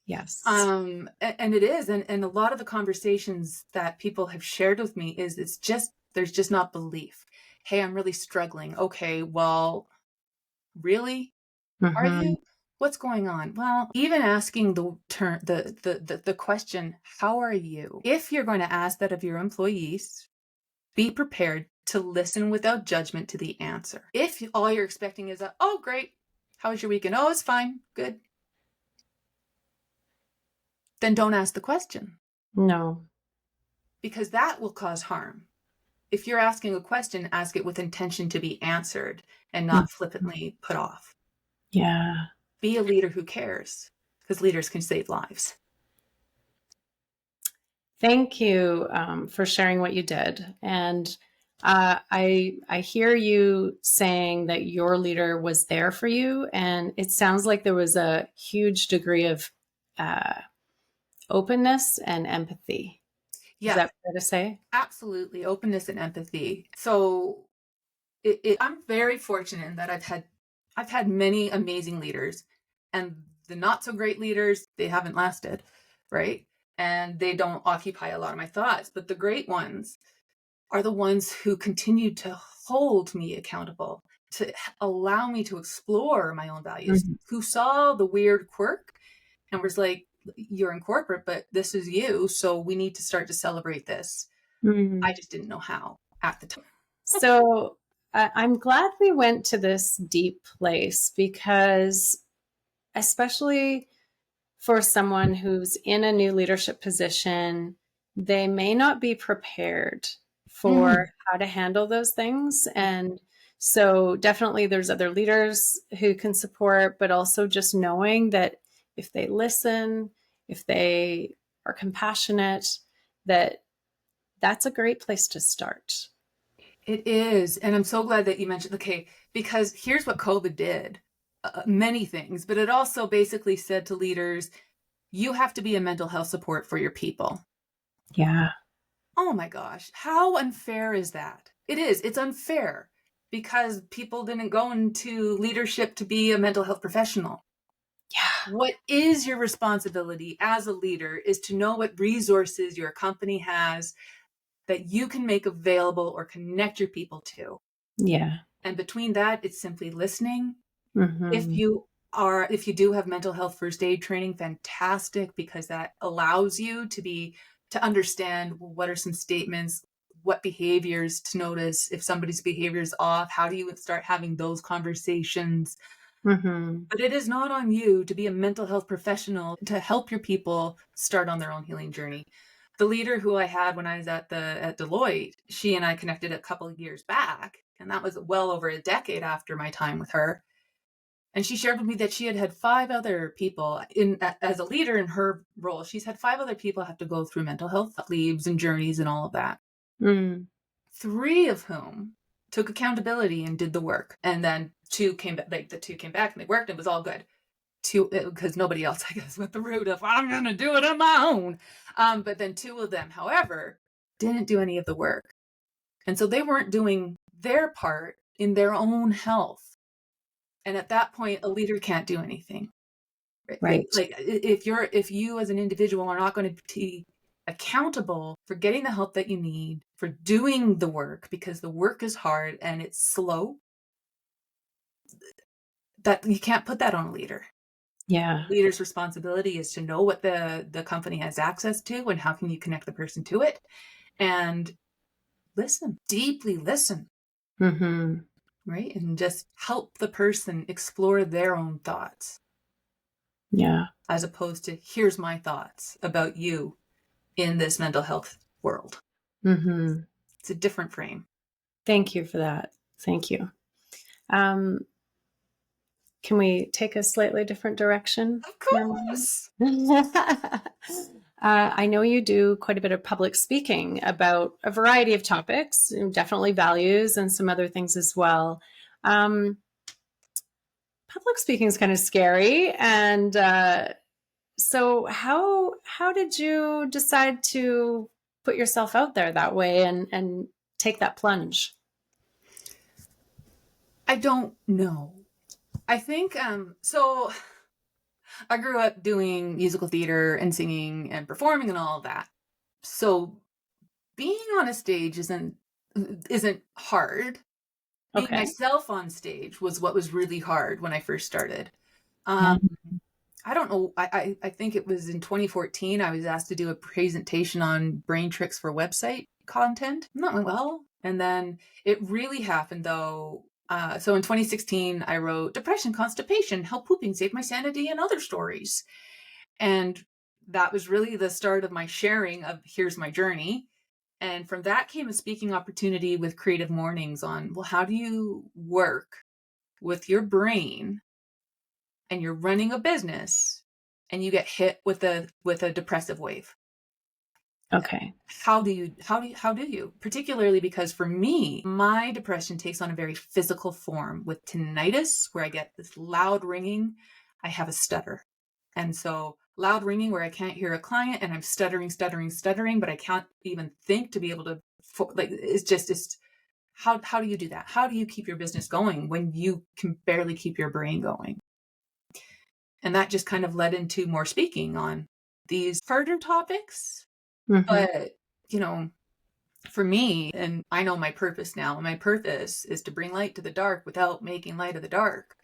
A: Yes.
B: And it is. And a lot of the conversations that people have shared with me is there's just not belief. Hey, I'm really struggling. Okay, well, really? Are you? What's going on? Well, even asking the question, how are you? If you're going to ask that of your employees, be prepared to listen without judgment to the answer. If all you're expecting is oh, great. How was your weekend? Oh, it's fine. Good. Then don't ask the question.
A: No.
B: Because that will cause harm. If you're asking a question, ask it with intention to be answered and not flippantly put off.
A: Yeah.
B: Be a leader who cares, because leaders can save lives.
A: Thank you for sharing what you did. And I hear you saying that your leader was there for you, and it sounds like there was a huge degree of openness and empathy.
B: Yeah,
A: is that fair to say?
B: Absolutely, openness and empathy. So I'm very fortunate in that I've had many amazing leaders, and the not so great leaders, they haven't lasted, right? And they don't occupy a lot of my thoughts. But the great ones are the ones who continue to hold me accountable, to allow me to explore my own values, who saw the weird quirk and was like, you're in corporate, but this is you. So we need to start to celebrate this. I just didn't know how at the time.
A: So I'm glad we went to this deep place, because especially for someone who's in a new leadership position, they may not be prepared for how to handle those things. And so definitely there's other leaders who can support, but also just knowing that if they listen, if they are compassionate, that's a great place to start.
B: It is. And I'm so glad that you mentioned, okay, because here's what COVID did. Many things, but it also basically said to leaders, you have to be a mental health support for your people.
A: Yeah.
B: Oh my gosh. How unfair is that? It is. It's unfair because people didn't go into leadership to be a mental health professional.
A: Yeah.
B: What is your responsibility as a leader is to know what resources your company has that you can make available or connect your people to.
A: Yeah.
B: And between that, it's simply listening.
A: Mm-hmm.
B: If you do have mental health first aid training, fantastic, because that allows you to understand what are some statements, what behaviors to notice. If somebody's behavior is off, how do you start having those conversations? But it is not on you to be a mental health professional to help your people start on their own healing journey. The leader who I had when I was at Deloitte, she and I connected a couple of years back, and that was well over a decade after my time with her. And she shared with me that she had 5 other people as a leader in her role. She's had 5 other people have to go through mental health leaves and journeys and all of that. 3 of whom took accountability and did the work. And then 2 came back, the 2 came back and they worked and it was all good. 2, because nobody else, I guess, went the route of, I'm going to do it on my own. But then 2 of them, however, didn't do any of the work. And so they weren't doing their part in their own health. And at that point, a leader can't do anything.
A: Right.
B: Like if you as an individual are not going to be accountable for getting the help that you need, for doing the work, because the work is hard and it's slow, that you can't put that on a leader.
A: Yeah.
B: Leader's responsibility is to know what the company has access to and how can you connect the person to it, and listen, deeply listen,
A: Mm-hmm.
B: right? And just help the person explore their own thoughts,
A: Yeah.
B: as opposed to here's my thoughts about you in this mental health world.
A: Mm-hmm.
B: It's a different frame.
A: Thank you for that. Thank you. Can we take a slightly different direction?
B: Of course.
A: I know you do quite a bit of public speaking about a variety of topics, definitely values and some other things as well. Public speaking is kind of scary. And so how did you decide to put yourself out there that way and take that plunge?
B: I don't know. I think so I grew up doing musical theater and singing and performing and all of that. So being on a stage isn't hard. Being
A: Okay.
B: myself on stage was what was really hard when I first started. Um,
A: Mhm.
B: I don't know. I think it was in 2014. I was asked to do a presentation on brain tricks for website content. Not went well. And then it really happened though. So in 2016, I wrote Depression, Constipation, How Pooping Saved My Sanity and Other Stories. And that was really the start of my sharing of here's my journey. And from that came a speaking opportunity with Creative Mornings on, well, how do you work with your brain and you're running a business and you get hit with a depressive wave?
A: Okay.
B: How do you, particularly because for me, my depression takes on a very physical form with tinnitus, where I get this loud ringing. I have a stutter. And so loud ringing where I can't hear a client and I'm stuttering, but I can't even think to be able to, it's how do you do that? How do you keep your business going when you can barely keep your brain going? And that just kind of led into more speaking on these harder topics.
A: Mm-hmm.
B: But, you know, for me, and I know my purpose now, and my purpose is to bring light to the dark without making light of the dark.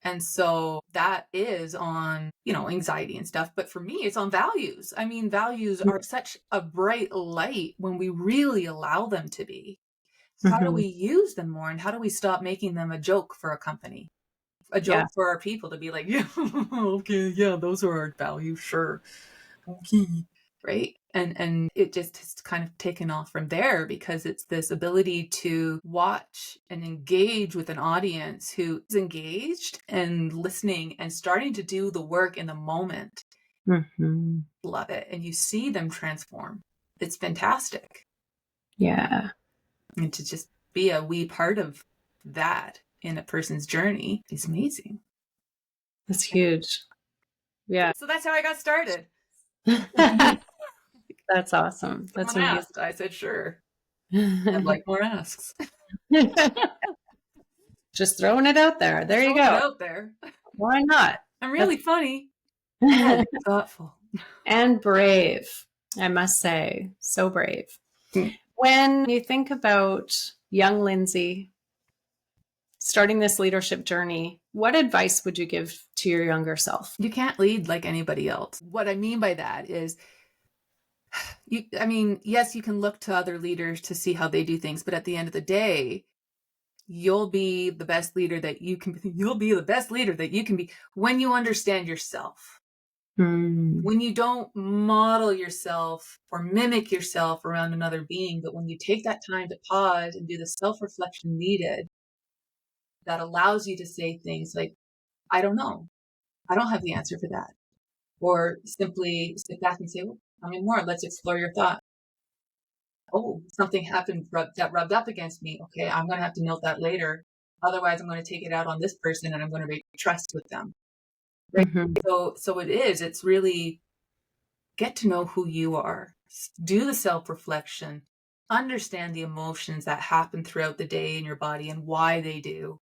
B: And so that is on, anxiety and stuff. But for me, it's on values. I mean, values are such a bright light when we really allow them to be. How do
A: Mm-hmm.
B: we use them more? And how do we stop making them a joke for a company? A
A: Yeah.
B: joke for our people to be like, yeah, okay, yeah, those are our values, sure. Okay. Right. And it just has kind of taken off from there, because it's this ability to watch and engage with an audience who is engaged and listening and starting to do the work in the moment.
A: Mm-hmm.
B: Love it. And you see them transform. It's fantastic.
A: Yeah.
B: And to just be a wee part of that in a person's journey is amazing.
A: That's huge. Yeah.
B: So that's how I got started.
A: That's awesome. That's
B: Someone
A: amazing.
B: asked. I said, sure. I'd like more asks.
A: Just throwing it out there. There you
B: Throwing it
A: go.
B: out there.
A: Why not?
B: I'm really funny and thoughtful.
A: And brave, I must say. So brave.
B: Mm.
A: When you think about young Lindsay starting this leadership journey, what advice would you give to your younger self?
B: You can't lead like anybody else. What I mean by that is, yes, you can look to other leaders to see how they do things, but at the end of the day, you'll be the best leader that you can be when you understand yourself. When you don't model yourself or mimic yourself around another being, but when you take that time to pause and do the self-reflection needed, that allows you to say things like, I don't know. I don't have the answer for that. Or simply sit back and say, well, tell me more. Let's explore your thought. Oh, something happened that rubbed up against me. Okay, I'm going to have to note that later. Otherwise, I'm going to take it out on this person and I'm going to break trust with them. Right?
A: Mm-hmm.
B: So it's really get to know who you are. Do the self-reflection. Understand the emotions that happen throughout the day in your body and why they do.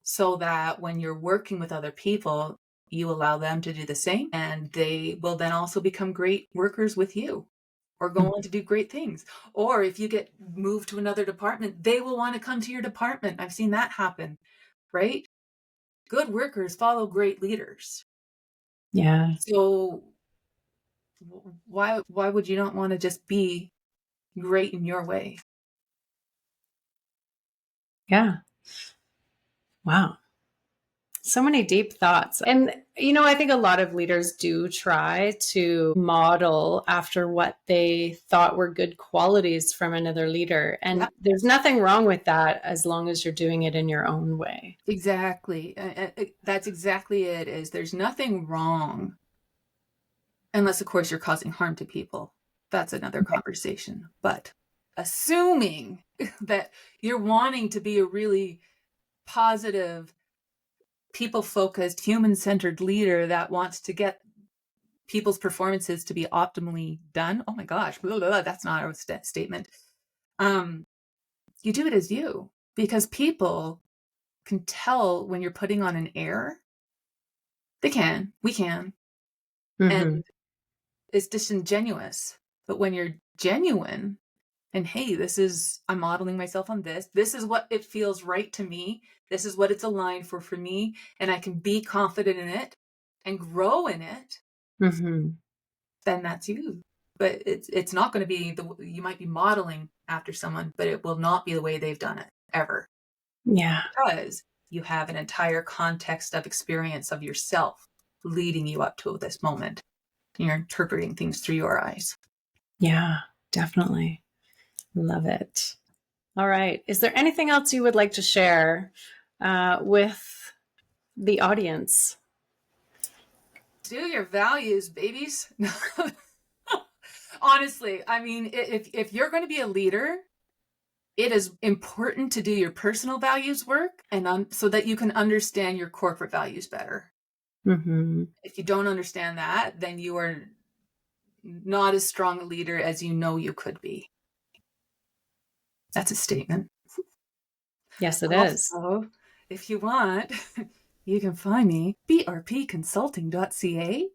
B: So that when you're working with other people, you allow them to do the same, and they will then also become great workers with you or go on to do great things. Or if you get moved to another department, they will want to come to your department. I've seen that happen, right? good workers follow great leaders.
A: Yeah.
B: So why would you not want to just be great in your way?
A: Yeah. Wow. So many deep thoughts. And, I think a lot of leaders do try to model after what they thought were good qualities from another leader. And
B: Yep.
A: there's nothing wrong with that as long as you're doing it in your own way.
B: Exactly. That's exactly it. Is there's nothing wrong unless, of course, you're causing harm to people. That's another conversation. But assuming that you're wanting to be a really positive, people-focused, human-centered leader that wants to get people's performances to be optimally done. Oh my gosh, blah, blah, blah, that's not a statement. You do it as you, because people can tell when you're putting on an air. We can.
A: Mm-hmm.
B: And it's disingenuous. But when you're genuine and, hey, I'm modeling myself on this. This is what it feels right to me. This is what it's aligned for me. And I can be confident in it and grow in it.
A: Mm-hmm.
B: Then that's you. But it's not going to be you might be modeling after someone, but it will not be the way they've done it ever.
A: Yeah.
B: Because you have an entire context of experience of yourself leading you up to this moment. And you're interpreting things through your eyes.
A: Yeah, definitely. Love it. All right. Is there anything else you would like to share with the audience?
B: Do your values, babies. Honestly, I mean, if you're going to be a leader, it is important to do your personal values work and so that you can understand your corporate values better.
A: Mm-hmm.
B: If you don't understand that, then you are not as strong a leader as you know you could be. That's a statement.
A: Yes, it is.
B: Also, if you want, you can find me brpconsulting.ca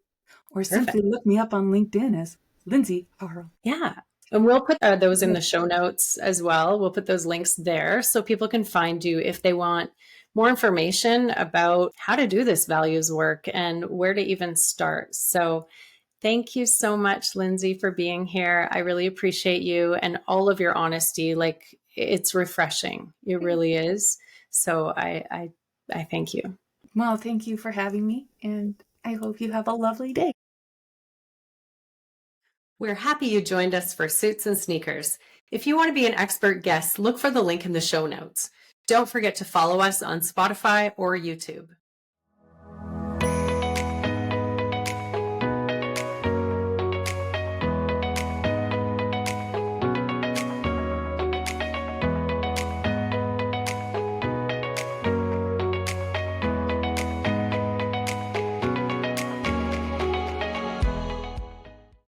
B: or simply look me up on LinkedIn as Lindsay Harle.
A: Yeah. And we'll put those in the show notes as well. We'll put those links there so people can find you if they want more information about how to do this values work and where to even start. So thank you so much, Lindsay, for being here. I really appreciate you and all of your honesty. Like, it's refreshing. It really is. So I thank you.
B: Well, thank you for having me, and I hope you have a lovely day.
A: We're happy you joined us for Suits and Sneakers. If you want to be an expert guest, look for the link in the show notes. Don't forget to follow us on Spotify or YouTube.